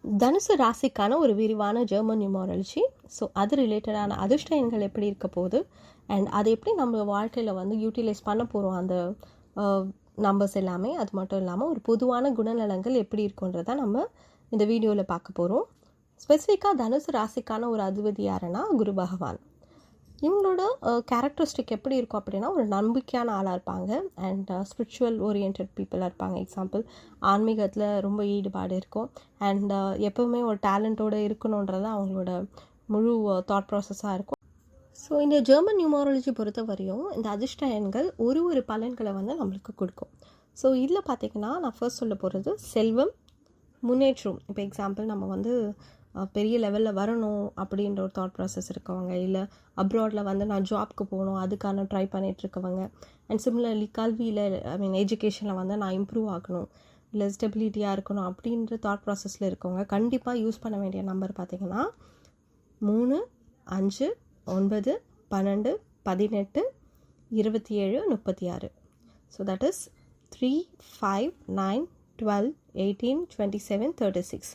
தனுசு ராசிக்கான ஒரு விரிவான ஜெர்மன் நியூமராலஜி. ஸோ அது ரிலேட்டடான அதிர்ஷ்ட எண்கள் எப்படி இருக்க போகுது அண்ட் அதை எப்படி நம்ம வாழ்க்கையில் வந்து யூட்டிலைஸ் பண்ண போகிறோம் அந்த நம்பர்ஸ் எல்லாமே. அது மட்டும் இல்லாமல் ஒரு பொதுவான குணநலங்கள் எப்படி இருக்குன்றதை நம்ம இந்த வீடியோவில் பார்க்க போகிறோம். ஸ்பெசிஃபிக்காக தனுசு ராசிக்கான ஒரு அதிபதி யாருன்னா குரு பகவான். இவங்களோட கேரக்டரிஸ்டிக் எப்படி இருக்கும் அப்படின்னா, ஒரு நம்பிக்கையான ஆளாக இருப்பாங்க அண்ட் ஸ்பிரிச்சுவல் ஓரியன்ட் பீப்புளாக இருப்பாங்க. எக்ஸாம்பிள், ஆன்மீகத்தில் ரொம்ப ஈடுபாடு இருக்கும் அண்ட் எப்போவுமே ஒரு டேலண்ட்டோடு இருக்கணுன்றது அவங்களோட முழு தாட் ப்ராசஸாக இருக்கும். ஸோ இந்த ஜெர்மன் நியூமராலஜி பொறுத்த வரையும் இந்த அதிர்ஷ்ட எண்கள் ஒரு பலன்களை வந்து நம்மளுக்கு கொடுக்கும். ஸோ இதில் பார்த்திங்கன்னா நான் ஃபர்ஸ்ட் சொல்ல போகிறது செல்வம், முன்னேற்றம். இப்போ எக்ஸாம்பிள், நம்ம வந்து பெரிய லெவலில் வரணும் அப்படின்ற ஒரு தாட் ப்ராசஸ் இருக்கவங்க, இல்லை அப்ராடில் வந்து நான் ஜாப்க்கு போகணும் அதுக்கான ட்ரை பண்ணிகிட்ருக்கவங்க, அண்ட் சிமிலர்லி கல்வியில் எஜுகேஷனில் வந்து நான் இம்ப்ரூவ் ஆகணும், இல்லை ஸ்டெபிலிட்டியாக இருக்கணும் அப்படின்ற தாட் ப்ராசஸில் இருக்கவங்க கண்டிப்பாக யூஸ் பண்ண வேண்டிய நம்பர் பார்த்திங்கன்னா 3, 5, 9, 12, 18, 27, 36. So that is 3, 5, 9, 12, 18, 27, 36.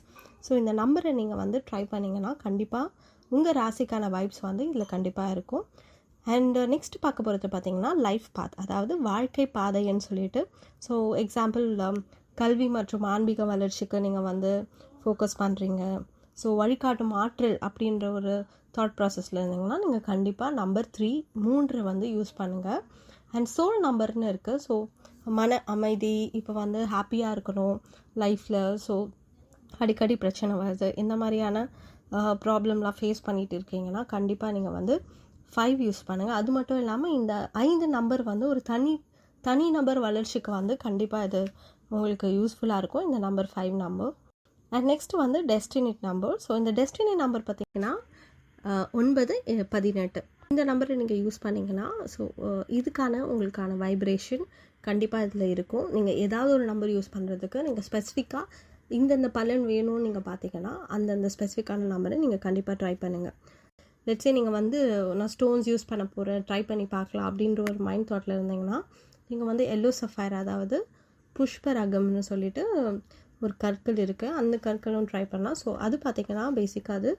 ஸோ இந்த நம்பரை நீங்கள் வந்து ட்ரை பண்ணிங்கன்னா கண்டிப்பாக உங்கள் ராசிக்கான வைப்ஸ் வந்து இதில் கண்டிப்பாக இருக்கும். அண்ட் நெக்ஸ்ட் பார்க்க போகிறது பார்த்திங்கன்னா லைஃப் பாத், அதாவது வாழ்க்கை பாதைன்னு சொல்லிட்டு. ஸோ எக்ஸாம்பிள், கல்வி மற்றும் ஆன்மீக வளர்ச்சிக்கு நீங்கள் வந்து ஃபோக்கஸ் பண்ணுறீங்க, ஸோ வழிகாட்டும் ஆற்றல் அப்படின்ற ஒரு தாட் ப்ராசஸில் இருந்தீங்கன்னா நீங்கள் கண்டிப்பாக நம்பர் 3 வந்து யூஸ் பண்ணுங்கள். அண்ட் சோல் நம்பர்னு இருக்குது. ஸோ மன அமைதி, இப்போ வந்து ஹாப்பியாக இருக்கணும் லைஃப்பில், ஸோ அடிக்கடி பிரச்சனை வருது, இந்த மாதிரியான ப்ராப்ளம்லாம் ஃபேஸ் பண்ணிகிட்டு இருக்கீங்கன்னா கண்டிப்பாக நீங்கள் வந்து 5 யூஸ் பண்ணுங்கள். அது மட்டும் இல்லாமல் இந்த 5 நம்பர் வந்து ஒரு தனி நபர் வளர்ச்சிக்கு வந்து கண்டிப்பாக இது உங்களுக்கு யூஸ்ஃபுல்லாக இருக்கும், இந்த நம்பர் 5 நம்பர். அண்ட் நெக்ஸ்ட் வந்து டெஸ்டினி நம்பர். ஸோ இந்த டெஸ்டினி நம்பர் பார்த்திங்கன்னா 9, 18 இந்த நம்பரை நீங்கள் யூஸ் பண்ணிங்கன்னா ஸோ இதுக்கான உங்களுக்கான வைப்ரேஷன் கண்டிப்பாக இதில் இருக்கும். நீங்கள் ஏதாவது ஒரு நம்பர் யூஸ் பண்ணுறதுக்கு நீங்கள் ஸ்பெசிஃபிக்காக இந்தந்த பலன் வேணும்னு நீங்கள் பார்த்தீங்கன்னா அந்தந்த ஸ்பெசிஃபிக்கான நம்பரை நீங்கள் கண்டிப்பாக ட்ரை பண்ணுங்கள். லெட்ஸே நீங்கள் வந்து நான் ஸ்டோன்ஸ் யூஸ் பண்ண போகிறேன், ட்ரை பண்ணி பார்க்கலாம் அப்படின்ற ஒரு மைண்ட் தாட்டில் இருந்தீங்கன்னா நீங்கள் வந்து எல்லோ சஃபயர், அதாவது புஷ்பரகம்னு சொல்லிட்டு ஒரு கற்கள் இருக்குது, அந்த கற்களும் ட்ரை பண்ணலாம். ஸோ அது பார்த்திங்கன்னா பேசிக்காக அது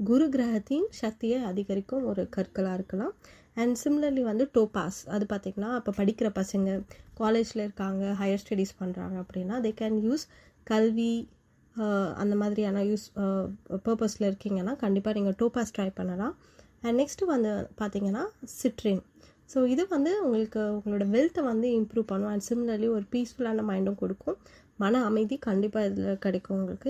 குரு கிரகத்தின் சக்தியை அதிகரிக்கும் ஒரு கற்களாக இருக்கலாம். அண்ட் சிமிலர்லி வந்து டோபாஸ், அது பார்த்திங்கன்னா இப்போ படிக்கிற பசங்க காலேஜில் இருக்காங்க, ஹையர் ஸ்டடீஸ் பண்ணுறாங்க அப்படின்னா தே கேன் யூஸ் கல்வி அந்த மாதிரியான பர்பஸில் இருக்கீங்கன்னா கண்டிப்பாக நீங்கள் டோபாஸ் ட்ரை பண்ணலாம். அண்ட் நெக்ஸ்ட்டு வந்து பார்த்திங்கன்னா சிட்ரின். ஸோ இது வந்து உங்களோட வெல்த்தை வந்து இம்ப்ரூவ் பண்ணும் அண்ட் சிமிலர்லி ஒரு பீஸ்ஃபுல்லான மைண்டும் கொடுக்கும், மன அமைதி கண்டிப்பாக இதில் கிடைக்கும் உங்களுக்கு.